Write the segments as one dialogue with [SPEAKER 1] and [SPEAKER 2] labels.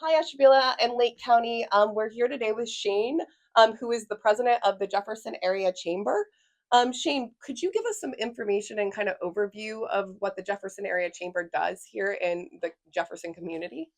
[SPEAKER 1] Hi, Ashbila and Lake County. We're here today with Shane, who is the president of the Jefferson Area Chamber. Shane, could you give us some information and kind of overview of what the Jefferson Area Chamber does here in the Jefferson community?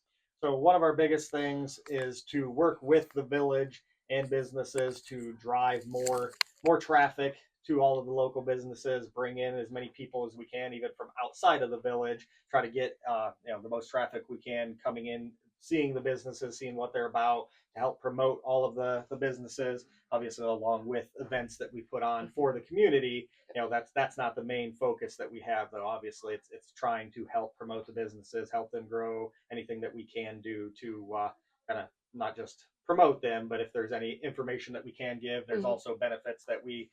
[SPEAKER 2] So one of our biggest things is to work with the village and businesses to drive more traffic to all of the local businesses, bring in as many people as we can, even from outside of the village. Try to get the most traffic we can coming in, seeing the businesses, seeing what they're about, to help promote all of the businesses. Obviously, along with events that we put on for the community, that's not the main focus that we have, though. Obviously it's trying to help promote the businesses, help them grow, anything that we can do to kind of not just promote them, but if there's any information that we can give. There's
[SPEAKER 1] Hmm.
[SPEAKER 2] also benefits that we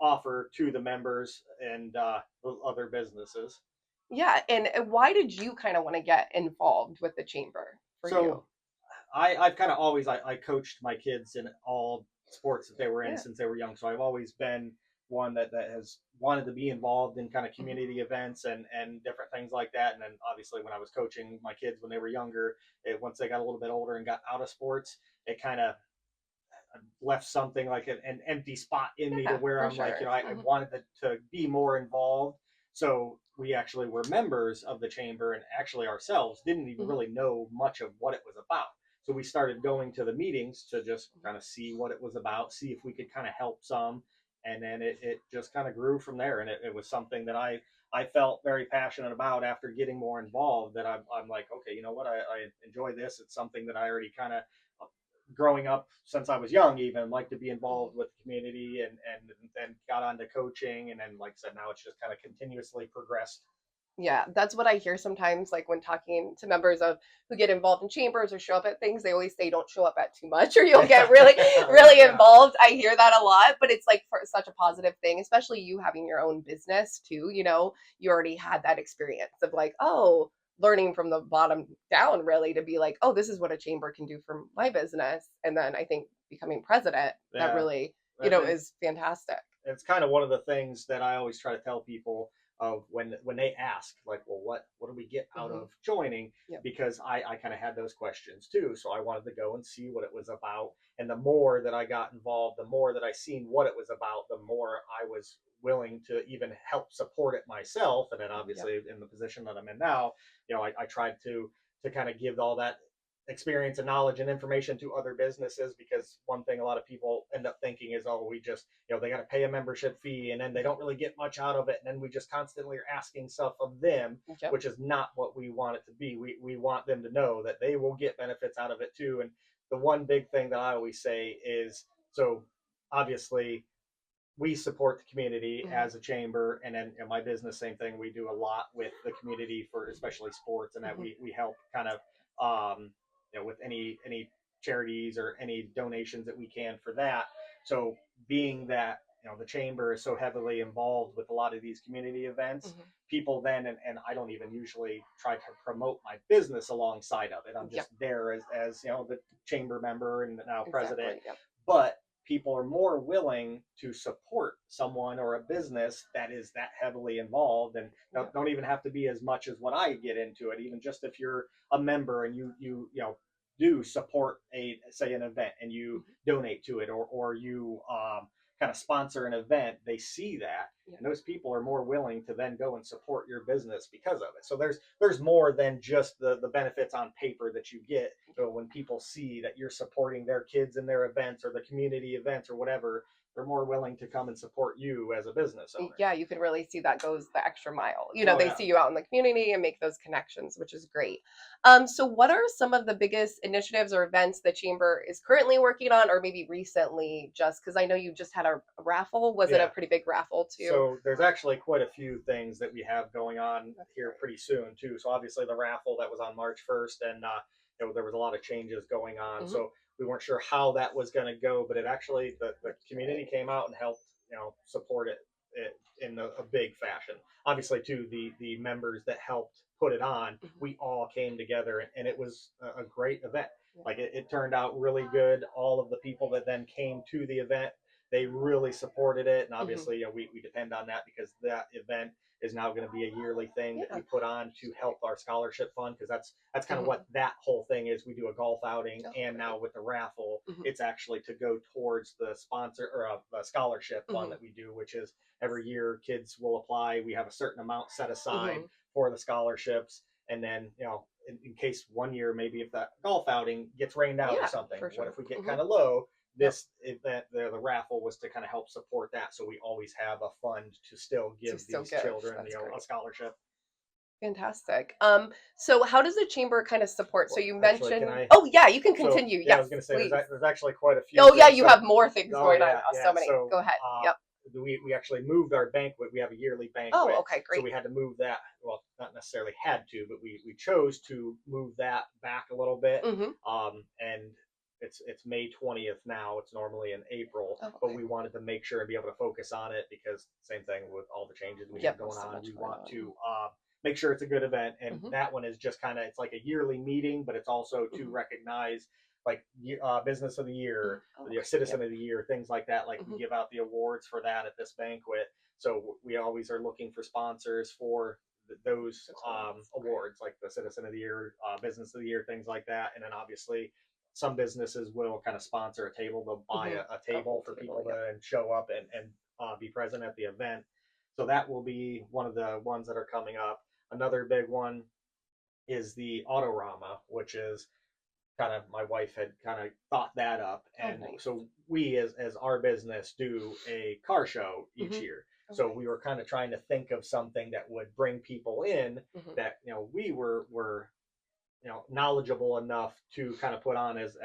[SPEAKER 2] offer to the members and other businesses.
[SPEAKER 1] Yeah, and why did you kind of want to get involved with the chamber for you?
[SPEAKER 2] So I've kind of always I coached my kids in all sports that they were in
[SPEAKER 1] Yeah.
[SPEAKER 2] since they were young. So I've always been one that has wanted to be involved in kind of
[SPEAKER 1] Hmm.
[SPEAKER 2] community events and different things like that. And then obviously when I was coaching my kids when they were younger, once they got a little bit older and got out of sports, it kind of left something like an empty spot in me to
[SPEAKER 1] Yeah,
[SPEAKER 2] where
[SPEAKER 1] for
[SPEAKER 2] I'm like,
[SPEAKER 1] sure.
[SPEAKER 2] I wanted to be more involved. So we actually were members of the chamber, and actually ourselves didn't even
[SPEAKER 1] Hmm.
[SPEAKER 2] really know much of what it was about. So we started going to the meetings to just kind of see what it was about, see if we could kind of help some. And then it just kind of grew from there. And it was something that I felt very passionate about after getting more involved, that I'm like, okay, you know what? I enjoy this. It's something that I already kind of growing up since I was young, even like to be
[SPEAKER 1] Hmm.
[SPEAKER 2] involved with the community, and then got onto coaching, and then like I said, now it's just kind of continuously progressed.
[SPEAKER 1] Yeah, that's what I hear sometimes, like when talking to members of who get involved in chambers or show up at things, they always say don't show up at too much or you'll get really, really
[SPEAKER 2] Yeah,
[SPEAKER 1] involved. I hear that a lot, but it's like for such a positive thing, especially you having your own business too, you already had that experience of like, oh, learning from the bottom down really to be like, oh, this is what a chamber can do for my business. And then I think becoming president, that
[SPEAKER 2] yeah.
[SPEAKER 1] really,
[SPEAKER 2] And
[SPEAKER 1] is fantastic.
[SPEAKER 2] it's kind of one of the things that I always try to tell people of when they ask, like, well, what do we get out
[SPEAKER 1] Hmm.
[SPEAKER 2] of joining?
[SPEAKER 1] Yep.
[SPEAKER 2] Because I kind of had those questions too, so I wanted to go and see what it was about. And the more that I got involved, the more that I seen what it was about, the more I was willing to even help support it myself. And then
[SPEAKER 1] Yep.
[SPEAKER 2] obviously in the position that I'm in now, I tried to kind of give all that experience and knowledge and information to other businesses, because one thing a lot of people end up thinking is, oh, we just, they got to pay a membership fee and then they don't really get much out of it, and then we just constantly are asking stuff of them,
[SPEAKER 1] Yep.
[SPEAKER 2] which is not what we want it to be. We want them to know that they will get benefits out of it too. And the one big thing that I always say is, so obviously we support the community
[SPEAKER 1] Hmm.
[SPEAKER 2] as a chamber, and then my business, same thing. We do a lot with the community for especially sports, and that
[SPEAKER 1] Hmm.
[SPEAKER 2] we help kind of with any charities or any donations that we can for that. So being that the chamber is so heavily involved with a lot of these community events,
[SPEAKER 1] Hmm.
[SPEAKER 2] people then, and I don't even usually try to promote my business alongside of it. I'm
[SPEAKER 1] Yep.
[SPEAKER 2] just there as the chamber member and now president.
[SPEAKER 1] Exactly. Yep.
[SPEAKER 2] But people are more willing to support someone or a business that is that heavily involved, and
[SPEAKER 1] Yep.
[SPEAKER 2] don't even have to be as much as what I get into it. Even just if you're a member and you do support a, say, an event, and you
[SPEAKER 1] Hmm.
[SPEAKER 2] donate to it, or you kind of sponsor an event, they see that,
[SPEAKER 1] Yep.
[SPEAKER 2] and those people are more willing to then go and support your business because of it. So there's more than just the benefits on paper that you get. So when people see that you're supporting their kids in their events or the community events or whatever, they're more willing to come and support you as a business owner.
[SPEAKER 1] Yeah, you can really see that goes the extra mile.
[SPEAKER 2] Oh
[SPEAKER 1] They
[SPEAKER 2] yeah.
[SPEAKER 1] see you out in the community and make those connections, which is great. So what are some of the biggest initiatives or events the chamber is currently working on, or maybe recently? Just because I know you just had a raffle. Was it a
[SPEAKER 2] Yeah.
[SPEAKER 1] pretty big raffle too?
[SPEAKER 2] So there's actually quite a few things that we have going on
[SPEAKER 1] That's
[SPEAKER 2] here
[SPEAKER 1] great.
[SPEAKER 2] pretty soon too. So obviously the raffle that was on March 1st, and there was a lot of changes going on.
[SPEAKER 1] Hmm.
[SPEAKER 2] So we weren't sure how that was going to go, but it actually the
[SPEAKER 1] That's
[SPEAKER 2] community
[SPEAKER 1] great.
[SPEAKER 2] came out and helped support it in a big fashion. Obviously too, the members that helped put it on,
[SPEAKER 1] Hmm.
[SPEAKER 2] we all came together, and it was a great event.
[SPEAKER 1] Yeah.
[SPEAKER 2] Like it turned out really good. All of the people that then came to the event, they really supported it. And
[SPEAKER 1] Hmm.
[SPEAKER 2] obviously, we depend on that because that event is now going to be a yearly thing that
[SPEAKER 1] Yeah.
[SPEAKER 2] we put on to help our scholarship fund, because that's kind of
[SPEAKER 1] Hmm.
[SPEAKER 2] what that whole thing is. We do a golf outing,
[SPEAKER 1] Oh,
[SPEAKER 2] and
[SPEAKER 1] great.
[SPEAKER 2] now with the raffle,
[SPEAKER 1] Hmm.
[SPEAKER 2] it's actually to go towards the sponsor or the scholarship fund
[SPEAKER 1] Hmm.
[SPEAKER 2] that we do, which is every year kids will apply. We have a certain amount set aside
[SPEAKER 1] Hmm.
[SPEAKER 2] for the scholarships, and then in case one year maybe if that golf outing gets rained out or
[SPEAKER 1] Yeah,
[SPEAKER 2] something,
[SPEAKER 1] for
[SPEAKER 2] what
[SPEAKER 1] sure.
[SPEAKER 2] if we get
[SPEAKER 1] Hmm.
[SPEAKER 2] kind of low?
[SPEAKER 1] Yep.
[SPEAKER 2] This event, the raffle was to kind of help support that, so we always have a fund to still
[SPEAKER 1] To
[SPEAKER 2] give
[SPEAKER 1] still
[SPEAKER 2] these
[SPEAKER 1] give.
[SPEAKER 2] children
[SPEAKER 1] That's
[SPEAKER 2] a
[SPEAKER 1] great.
[SPEAKER 2] scholarship.
[SPEAKER 1] Fantastic. So how does the chamber kind of support? So
[SPEAKER 2] Well,
[SPEAKER 1] you
[SPEAKER 2] actually, can
[SPEAKER 1] mentioned,
[SPEAKER 2] I?
[SPEAKER 1] oh yeah, you can
[SPEAKER 2] So
[SPEAKER 1] continue.
[SPEAKER 2] yeah, I was
[SPEAKER 1] Yes,
[SPEAKER 2] going to say
[SPEAKER 1] please.
[SPEAKER 2] there's actually quite a few
[SPEAKER 1] Oh yeah,
[SPEAKER 2] things.
[SPEAKER 1] you
[SPEAKER 2] So
[SPEAKER 1] have more things
[SPEAKER 2] oh
[SPEAKER 1] going on.
[SPEAKER 2] yeah,
[SPEAKER 1] Oh,
[SPEAKER 2] yeah.
[SPEAKER 1] so many.
[SPEAKER 2] So
[SPEAKER 1] Go ahead. Yep.
[SPEAKER 2] we actually moved our banquet. We have a yearly
[SPEAKER 1] Oh,
[SPEAKER 2] banquet,
[SPEAKER 1] okay,
[SPEAKER 2] so
[SPEAKER 1] great.
[SPEAKER 2] we had to move that. Well, not necessarily had to, but we chose to move that back a little bit.
[SPEAKER 1] Hmm.
[SPEAKER 2] And it's May 20th now. It's normally in April,
[SPEAKER 1] Oh,
[SPEAKER 2] but
[SPEAKER 1] okay.
[SPEAKER 2] we wanted to make sure and be able to focus on it because same thing with all the changes we have
[SPEAKER 1] Yep, with
[SPEAKER 2] going
[SPEAKER 1] so
[SPEAKER 2] on.
[SPEAKER 1] much
[SPEAKER 2] We
[SPEAKER 1] going
[SPEAKER 2] want
[SPEAKER 1] on.
[SPEAKER 2] to make sure it's a good event, and
[SPEAKER 1] Hmm.
[SPEAKER 2] that one is just kind of it's like a yearly meeting, but it's also to
[SPEAKER 1] Hmm.
[SPEAKER 2] recognize like business of the
[SPEAKER 1] Hmm.
[SPEAKER 2] year,
[SPEAKER 1] Oh,
[SPEAKER 2] the
[SPEAKER 1] okay.
[SPEAKER 2] citizen
[SPEAKER 1] Yep.
[SPEAKER 2] of the year, things like that. Like we
[SPEAKER 1] Hmm.
[SPEAKER 2] give out the awards for that at this banquet, so we always are looking for sponsors for those
[SPEAKER 1] That's really nice. Okay.
[SPEAKER 2] awards, like the citizen of the year, business of the year, things like that. And then obviously some businesses will kind of sponsor a table. They'll buy
[SPEAKER 1] Hmm.
[SPEAKER 2] a
[SPEAKER 1] A
[SPEAKER 2] table
[SPEAKER 1] whole
[SPEAKER 2] for
[SPEAKER 1] table.
[SPEAKER 2] people
[SPEAKER 1] Yep.
[SPEAKER 2] to and show up and be present at the event. So that will be one of the ones that are coming up. Another big one is the Autorama, which is kind of my wife had kind of thought that up,
[SPEAKER 1] Oh,
[SPEAKER 2] and
[SPEAKER 1] nice.
[SPEAKER 2] so we as our business do a car show each
[SPEAKER 1] Hmm.
[SPEAKER 2] year.
[SPEAKER 1] Oh,
[SPEAKER 2] So we
[SPEAKER 1] nice.
[SPEAKER 2] were kind of trying to think of something that would bring people in
[SPEAKER 1] Hmm.
[SPEAKER 2] that we were knowledgeable enough to kind of put on as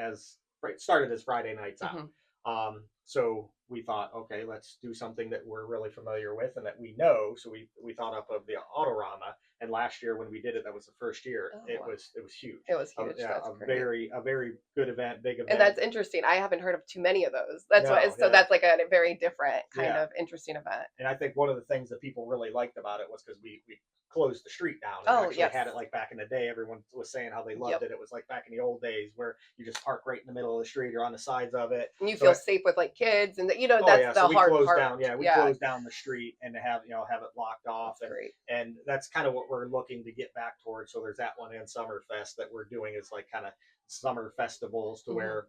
[SPEAKER 2] it started as Friday nights out.
[SPEAKER 1] Hmm.
[SPEAKER 2] So we thought, okay, let's do something that we're really familiar with and that we know. So we thought up of the Autorama, and last year when we did it, that was the first year.
[SPEAKER 1] Oh,
[SPEAKER 2] It
[SPEAKER 1] wow.
[SPEAKER 2] was huge.
[SPEAKER 1] It was huge.
[SPEAKER 2] Yeah,
[SPEAKER 1] That's great.
[SPEAKER 2] a very good event, big
[SPEAKER 1] And
[SPEAKER 2] event.
[SPEAKER 1] that's interesting. I haven't heard of too many of those. That's what.
[SPEAKER 2] No,
[SPEAKER 1] So
[SPEAKER 2] yeah,
[SPEAKER 1] that's like a very different kind
[SPEAKER 2] yeah.
[SPEAKER 1] of interesting event.
[SPEAKER 2] And I think one of the things that people really liked about it was because we closed the street down and
[SPEAKER 1] Oh
[SPEAKER 2] actually
[SPEAKER 1] yes.
[SPEAKER 2] had it like back in the day. Everyone was saying how they loved
[SPEAKER 1] Yep.
[SPEAKER 2] it. It was like back in the old days where you just park right in the middle of the street or on the sides of it.
[SPEAKER 1] And you
[SPEAKER 2] So
[SPEAKER 1] feel safe with like kids, and
[SPEAKER 2] oh
[SPEAKER 1] that's
[SPEAKER 2] yeah, so
[SPEAKER 1] the
[SPEAKER 2] we
[SPEAKER 1] hard
[SPEAKER 2] closed
[SPEAKER 1] part.
[SPEAKER 2] down. Yeah, we
[SPEAKER 1] Yeah,
[SPEAKER 2] closed down the street and to have have it locked off,
[SPEAKER 1] that's great.
[SPEAKER 2] and that's kind of what we're looking to get back towards. So there's that one and Summerfest that we're doing is like kind of summer festivals to
[SPEAKER 1] Hmm.
[SPEAKER 2] where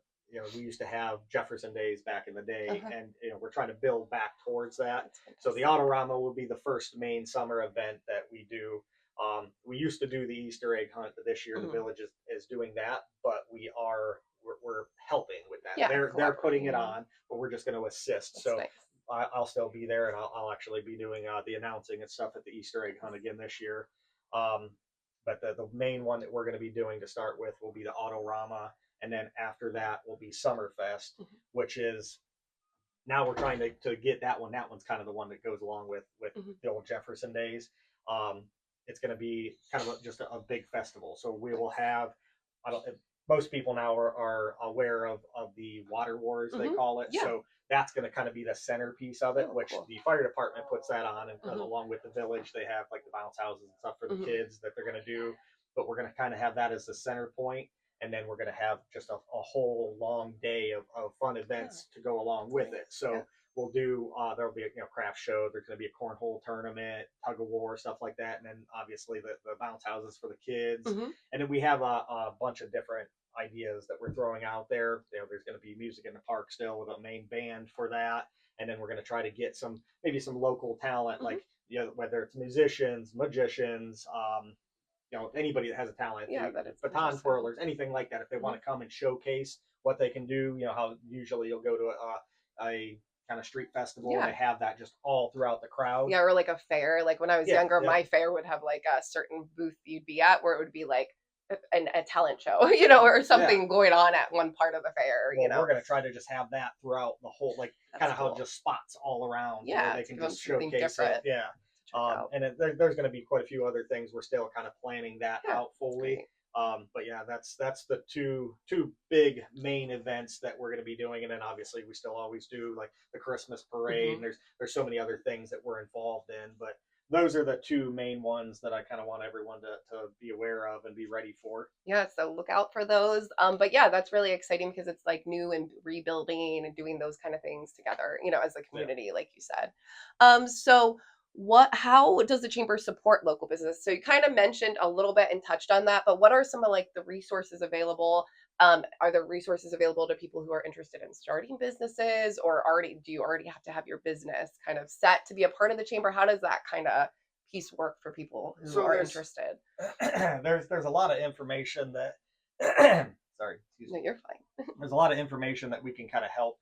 [SPEAKER 2] we used to have Jefferson days back in the day,
[SPEAKER 1] Uh-huh.
[SPEAKER 2] and we're trying to build back towards that.
[SPEAKER 1] That's
[SPEAKER 2] So the
[SPEAKER 1] fantastic.
[SPEAKER 2] Autorama will be the first main summer event that we do. We used to do the Easter egg hunt, but this year the
[SPEAKER 1] Hmm.
[SPEAKER 2] village is doing that. But we're helping with that.
[SPEAKER 1] Yeah,
[SPEAKER 2] They're putting it
[SPEAKER 1] collaborating.
[SPEAKER 2] on, but we're just going to assist.
[SPEAKER 1] That's
[SPEAKER 2] So
[SPEAKER 1] nice.
[SPEAKER 2] I'll still be there, and I'll actually be doing the announcing and stuff at the Easter egg hunt again this year. Um, but the main one that we're going to be doing to start with will be the Autorama, and then after that will be Summerfest,
[SPEAKER 1] Hmm.
[SPEAKER 2] which is now we're trying to get that one. That one's kind of the one that goes along with
[SPEAKER 1] Hmm.
[SPEAKER 2] the old Jefferson days. Um, it's going to be kind of just a big festival. So we will
[SPEAKER 1] Nice.
[SPEAKER 2] have. I don't. Most people now are aware of the water wars they
[SPEAKER 1] Hmm.
[SPEAKER 2] call it.
[SPEAKER 1] Yeah.
[SPEAKER 2] So that's going to kind of be the centerpiece of it,
[SPEAKER 1] Oh,
[SPEAKER 2] which
[SPEAKER 1] cool.
[SPEAKER 2] the fire department puts that on, and
[SPEAKER 1] Hmm.
[SPEAKER 2] along with the village, they have like the bounce houses and stuff for the
[SPEAKER 1] Hmm.
[SPEAKER 2] kids that they're going to do. But we're going to kind of have that as the center point, and then we're going to have just a whole long day of fun
[SPEAKER 1] Yeah,
[SPEAKER 2] events to go along
[SPEAKER 1] that's
[SPEAKER 2] with
[SPEAKER 1] nice.
[SPEAKER 2] it. So
[SPEAKER 1] Yeah.
[SPEAKER 2] we'll do there'll be a craft show. There's going to be a cornhole tournament, tug of war, stuff like that, and then obviously the bounce houses for the kids.
[SPEAKER 1] Hmm.
[SPEAKER 2] And then we have a bunch of different ideas that we're throwing out there. There's going to be music in the park still with a main band for that, and then we're going to try to get maybe some local talent,
[SPEAKER 1] Hmm.
[SPEAKER 2] like whether it's musicians, magicians, anybody that has a talent,
[SPEAKER 1] Yeah, that is
[SPEAKER 2] baton
[SPEAKER 1] interesting.
[SPEAKER 2] twirlers, anything like that. If they
[SPEAKER 1] Hmm.
[SPEAKER 2] want to come and showcase what they can do, how usually you'll go to a kind of street festival and
[SPEAKER 1] Yeah.
[SPEAKER 2] they have that just all throughout the crowd.
[SPEAKER 1] Yeah, or like a fair. Like when I was
[SPEAKER 2] Yeah,
[SPEAKER 1] younger,
[SPEAKER 2] yeah.
[SPEAKER 1] my fair would have like a certain booth you'd be at where it would be like a talent show, or
[SPEAKER 2] Yeah.
[SPEAKER 1] something going on at one part of the fair.
[SPEAKER 2] Well, we're going to try to just have that throughout the whole, like kind
[SPEAKER 1] That's
[SPEAKER 2] of how
[SPEAKER 1] cool.
[SPEAKER 2] just spots all around to where
[SPEAKER 1] Yeah,
[SPEAKER 2] they
[SPEAKER 1] to
[SPEAKER 2] can
[SPEAKER 1] give them
[SPEAKER 2] just
[SPEAKER 1] something
[SPEAKER 2] showcase it.
[SPEAKER 1] different
[SPEAKER 2] Yeah.
[SPEAKER 1] to check out.
[SPEAKER 2] And there's going to be quite a few other things. We're still kind of planning that
[SPEAKER 1] Yeah,
[SPEAKER 2] out
[SPEAKER 1] that's
[SPEAKER 2] fully.
[SPEAKER 1] great.
[SPEAKER 2] But yeah, that's the two big main events that we're going to be doing, and then obviously we still always do like the Christmas parade,
[SPEAKER 1] Hmm.
[SPEAKER 2] and there's so many other things that we're involved in. But those are the two main ones that I kind of want everyone to be aware of and be ready for.
[SPEAKER 1] Yeah, so look out for those. But yeah, that's really exciting because it's like new and rebuilding and doing those kind of things together, as a
[SPEAKER 2] Yeah.
[SPEAKER 1] community, like you said. So how does the chamber support local business? So you kind of mentioned a little bit and touched on that, but what are some of like the resources available? Are there resources available to people who are interested in starting businesses, or do you already have to have your business kind of set to be a part of the chamber? How does that kind of piece work for people who
[SPEAKER 2] So
[SPEAKER 1] are interested?
[SPEAKER 2] there's a lot of information that sorry, excuse
[SPEAKER 1] No,
[SPEAKER 2] me.
[SPEAKER 1] you're fine.
[SPEAKER 2] There's a lot of information that we can kind of help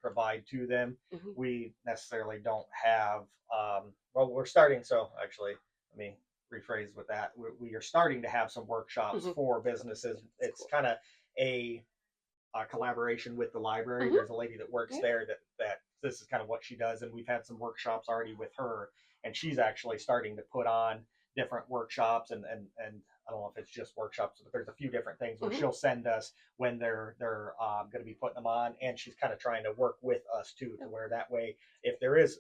[SPEAKER 2] provide to them.
[SPEAKER 1] Mhm.
[SPEAKER 2] We necessarily don't have well, we're starting. So actually, let me rephrase with that. We are starting to have some workshops
[SPEAKER 1] Mhm.
[SPEAKER 2] for businesses.
[SPEAKER 1] That's
[SPEAKER 2] It's
[SPEAKER 1] cool.
[SPEAKER 2] kind of a collaboration with the library.
[SPEAKER 1] Mhm.
[SPEAKER 2] There's a lady that works
[SPEAKER 1] Yeah.
[SPEAKER 2] there that this is kind of what she does, and we've had some workshops already with her, and she's actually starting to put on different workshops, and I don't know if it's just workshops, but there's a few different things where
[SPEAKER 1] Mhm.
[SPEAKER 2] she'll send us when they're going to be putting them on, and she's kind of trying to work with us too, to
[SPEAKER 1] Yeah.
[SPEAKER 2] where that way, if there is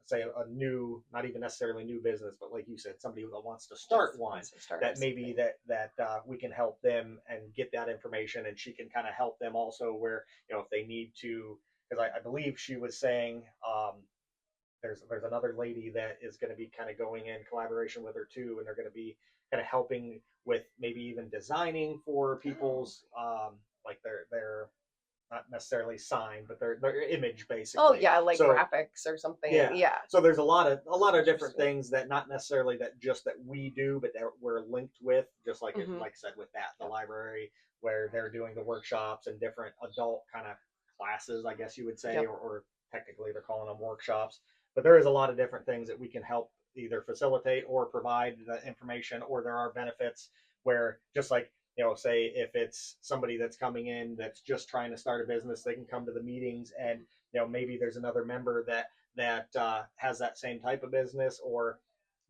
[SPEAKER 2] say a new, not even necessarily new business, but like you said, somebody that wants to start
[SPEAKER 1] Just
[SPEAKER 2] one,
[SPEAKER 1] wants to start or
[SPEAKER 2] that maybe
[SPEAKER 1] something.
[SPEAKER 2] that we can help them and get that information, and she can kind of help them also where if they need to, because I believe she was saying there's another lady that is going to be kind of going in collaboration with her too, and they're going to be kind of helping with maybe even designing for
[SPEAKER 1] Oh.
[SPEAKER 2] people's like their not necessarily sign, but their image
[SPEAKER 1] Oh,
[SPEAKER 2] basically.
[SPEAKER 1] yeah, like
[SPEAKER 2] So
[SPEAKER 1] graphics or something.
[SPEAKER 2] yeah.
[SPEAKER 1] Yeah.
[SPEAKER 2] So there's a lot
[SPEAKER 1] That's
[SPEAKER 2] of different
[SPEAKER 1] interesting.
[SPEAKER 2] things that not necessarily that just that we do, but that we're linked with, just like it,
[SPEAKER 1] Mhm.
[SPEAKER 2] like I said with that, the
[SPEAKER 1] Yep.
[SPEAKER 2] library where they're doing the workshops and different adult kind of classes, I guess you would say,
[SPEAKER 1] Yep.
[SPEAKER 2] or technically they're calling them workshops. But there is a lot of different things that we can help either facilitate or provide the information, or there are benefits where just like say if it's somebody that's coming in that's just trying to start a business, they can come to the meetings, and maybe there's another member that has that same type of business, or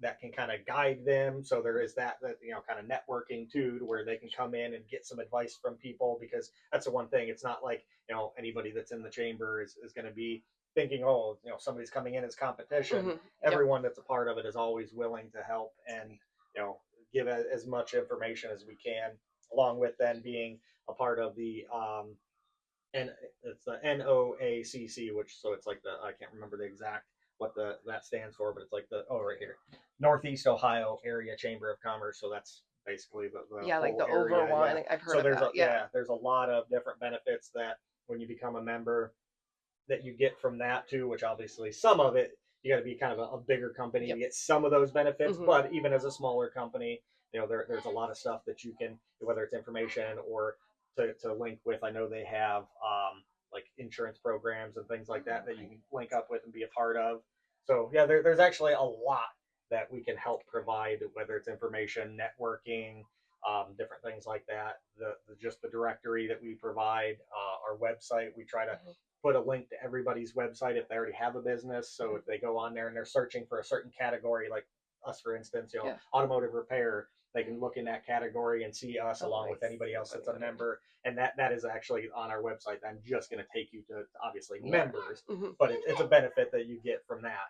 [SPEAKER 2] that can kind of guide them. So there is that kind of networking too, to where they can come in and get some advice from people, because that's the one thing. It's not like anybody that's in the chamber is going to be thinking, oh, somebody's coming in as competition.
[SPEAKER 1] Mhm. Yep.
[SPEAKER 2] Everyone that's a part of it is always willing to help and you know give as much information as we can, along with then being a part of the and it's the NOACC, which so it's like the I can't remember the exact what the that stands for, but it's like the right here, Northeast Ohio Area Chamber of Commerce. So that's basically the
[SPEAKER 1] Yeah, like
[SPEAKER 2] whole
[SPEAKER 1] the over
[SPEAKER 2] area. Yeah.
[SPEAKER 1] one. I've heard
[SPEAKER 2] So
[SPEAKER 1] of that. Yeah.
[SPEAKER 2] there's a lot of different benefits that when you become a member that you get from that too, which obviously some of it you got to be kind of a bigger company to
[SPEAKER 1] Yep.
[SPEAKER 2] get some of those benefits,
[SPEAKER 1] Mhm.
[SPEAKER 2] but even as a smaller company, there's a lot of stuff that you can, whether it's information or to link with. I know they have like insurance programs and things like
[SPEAKER 1] Oh,
[SPEAKER 2] that you
[SPEAKER 1] okay.
[SPEAKER 2] can link up with and be a part of. So yeah, there's actually a lot that we can help provide, whether it's information, networking, different things like that. Just the directory that we provide, our website, we try to
[SPEAKER 1] Mhm.
[SPEAKER 2] put a link to everybody's website if they already have a business. So
[SPEAKER 1] Mhm.
[SPEAKER 2] if they go on there and they're searching for a certain category, like us, for instance,
[SPEAKER 1] Yeah.
[SPEAKER 2] automotive repair, they can look in that category and see us
[SPEAKER 1] Oh,
[SPEAKER 2] along with
[SPEAKER 1] nice.
[SPEAKER 2] anybody else
[SPEAKER 1] That's
[SPEAKER 2] that's
[SPEAKER 1] any
[SPEAKER 2] a
[SPEAKER 1] better.
[SPEAKER 2] member. And that is actually on our website. I'm just going to take you to obviously
[SPEAKER 1] Yeah.
[SPEAKER 2] members,
[SPEAKER 1] Mhm.
[SPEAKER 2] but it's a benefit that you get from that.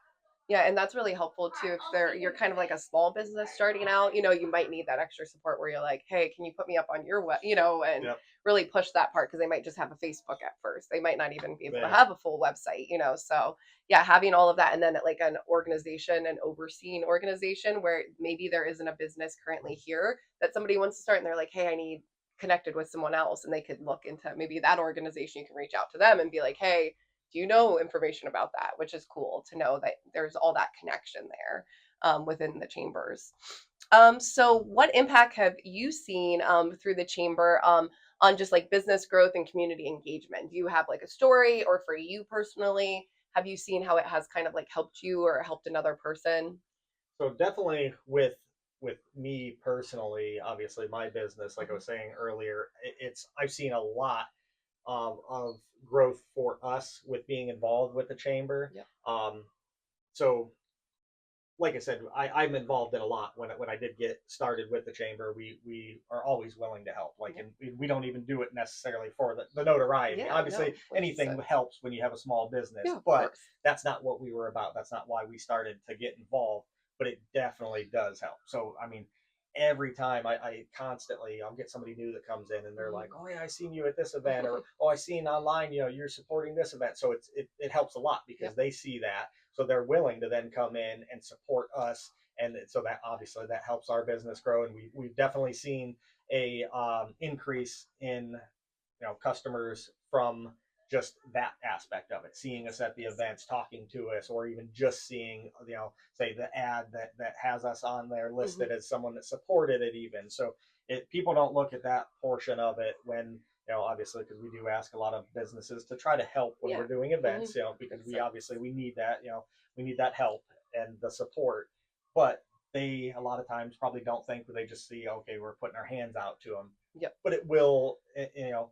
[SPEAKER 1] Yeah, and that's really helpful too if you're kind of like a small business starting out, you might need that extra support where you're like, "Hey, can you put me up on your web?" And
[SPEAKER 2] Yep.
[SPEAKER 1] really push that part because they might just have a Facebook at first. They might not even be able to
[SPEAKER 2] Yeah.
[SPEAKER 1] have a full website. So, yeah, having all of that and then like an organization, an overseeing organization where maybe there isn't a business currently here that somebody wants to start and they're like, "Hey, I need connected with someone else," and they could look into maybe that organization. You can reach out to them and be like, "Hey, do you know information about that?" Which is cool to know that there's all that connection there within the chambers. So, what impact have you seen through the chamber on just like business growth and community engagement? Do you have like a story, or for you personally, have you seen how it has kind of like helped you or helped another person?
[SPEAKER 2] So definitely with me personally, obviously my business, like I
[SPEAKER 1] Mhm.
[SPEAKER 2] was saying earlier, it's I've seen a lot of growth for us with being involved with the chamber.
[SPEAKER 1] Yep.
[SPEAKER 2] Um, so like I said, I'm involved in a lot. When I did get started with the chamber, we are always willing to help. Like,
[SPEAKER 1] Yep.
[SPEAKER 2] and we don't even do it necessarily for the notoriety.
[SPEAKER 1] Yeah.
[SPEAKER 2] Obviously,
[SPEAKER 1] No. Like you
[SPEAKER 2] anything
[SPEAKER 1] said.
[SPEAKER 2] helps when you have a small business,
[SPEAKER 1] Yeah. Of
[SPEAKER 2] but
[SPEAKER 1] course.
[SPEAKER 2] that's not what we were about. That's not why we started to get involved. but it definitely does help. So I mean, every time I constantly I'll get somebody new that comes in and they're like, oh yeah, I seen you at this event, or oh I seen online, you're supporting this event. So it helps a lot because
[SPEAKER 1] Yep.
[SPEAKER 2] they see that, so they're willing to then come in and support us, and so that obviously that helps our business grow. And we've definitely seen a increase in customers from just that aspect of it, seeing us at the events, talking to us, or even just seeing say the ad that has us on there listed as someone that supported it even. So people don't look at that portion of it when obviously, because we do ask a lot of businesses to try to help when
[SPEAKER 1] Yeah.
[SPEAKER 2] we're doing events, because
[SPEAKER 1] Makes
[SPEAKER 2] we
[SPEAKER 1] sense.
[SPEAKER 2] obviously we need that, we need that help and the support. But they a lot of times probably don't think that, they just see, okay, we're putting our hands out to them,
[SPEAKER 1] Yep.
[SPEAKER 2] but it will,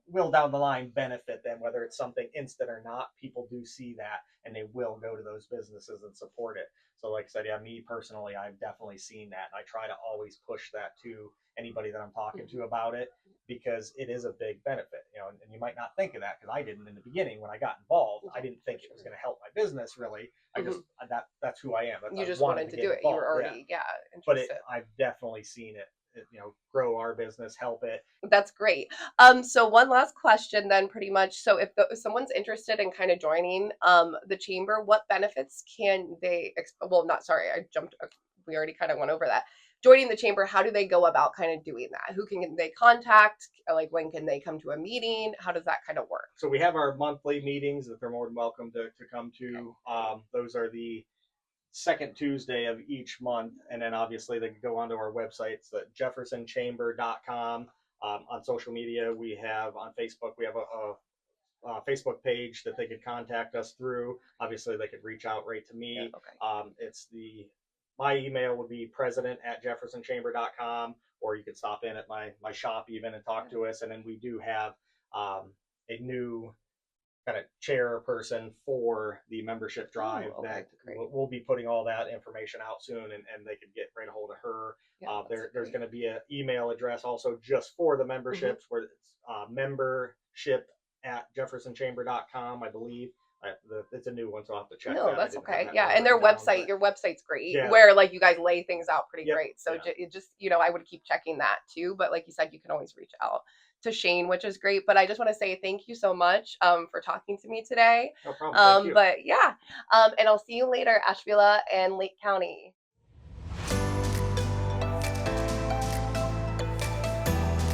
[SPEAKER 2] will down the line benefit them, whether it's something instant or not. People do see that and they will go to those businesses and support it. So like I said, yeah, me personally, I've definitely seen that, and I try to always push that to anybody that I'm talking to about it, because it is a big benefit, and you might not think of that, because I didn't in the beginning when I got involved. I didn't think it was going to help my business really. I just that's who I am.
[SPEAKER 1] You
[SPEAKER 2] I
[SPEAKER 1] just
[SPEAKER 2] wanted
[SPEAKER 1] wanted
[SPEAKER 2] to
[SPEAKER 1] to
[SPEAKER 2] get
[SPEAKER 1] do it. You were
[SPEAKER 2] involved, yeah.
[SPEAKER 1] already, yeah,
[SPEAKER 2] But
[SPEAKER 1] interested.
[SPEAKER 2] I've definitely seen it, grow our business, help it.
[SPEAKER 1] That's great. So one last question then, pretty much. So if someone's interested in kind of joining the chamber, what benefits can they well, not sorry, I jumped we already kind of went over that. Joining the chamber, how do they go about kind of doing that? Who can they contact? Like when can they come to a meeting? How does that kind of work?
[SPEAKER 2] So we have our monthly meetings that they're more than welcome to come to.
[SPEAKER 1] Okay.
[SPEAKER 2] Those are the second Tuesday of each month. And then obviously they can go onto our website. It's at jeffersonchamber.com. On social media, we have on Facebook, we have a Facebook page that they could contact us through. Obviously, they could reach out right to me.
[SPEAKER 1] Yeah, okay.
[SPEAKER 2] It's my email would be president@jeffersonchamber.com, or you could stop in at my shop even and talk to us. And then we do have a new kind of chairperson for the membership drive that we'll be putting all that information out soon, and they could get right a hold of her.
[SPEAKER 1] Yeah,
[SPEAKER 2] There's going to be an email address also just for the memberships, where it's membership at jeffersonchamber.com, I believe. It's a new one, so I'll have to check
[SPEAKER 1] No,
[SPEAKER 2] that.
[SPEAKER 1] that's okay. Yeah, and their
[SPEAKER 2] down,
[SPEAKER 1] website, your website's great,
[SPEAKER 2] yeah,
[SPEAKER 1] where like you guys lay things out pretty
[SPEAKER 2] yep,
[SPEAKER 1] great. So
[SPEAKER 2] yeah.
[SPEAKER 1] it just, I would keep checking that too. But like you said, you can always reach out to Shane, which is great. But I just want to say thank you so much for talking to me today.
[SPEAKER 2] No problem. Thank you.
[SPEAKER 1] But yeah, and I'll see you later, Asheville and Lake County.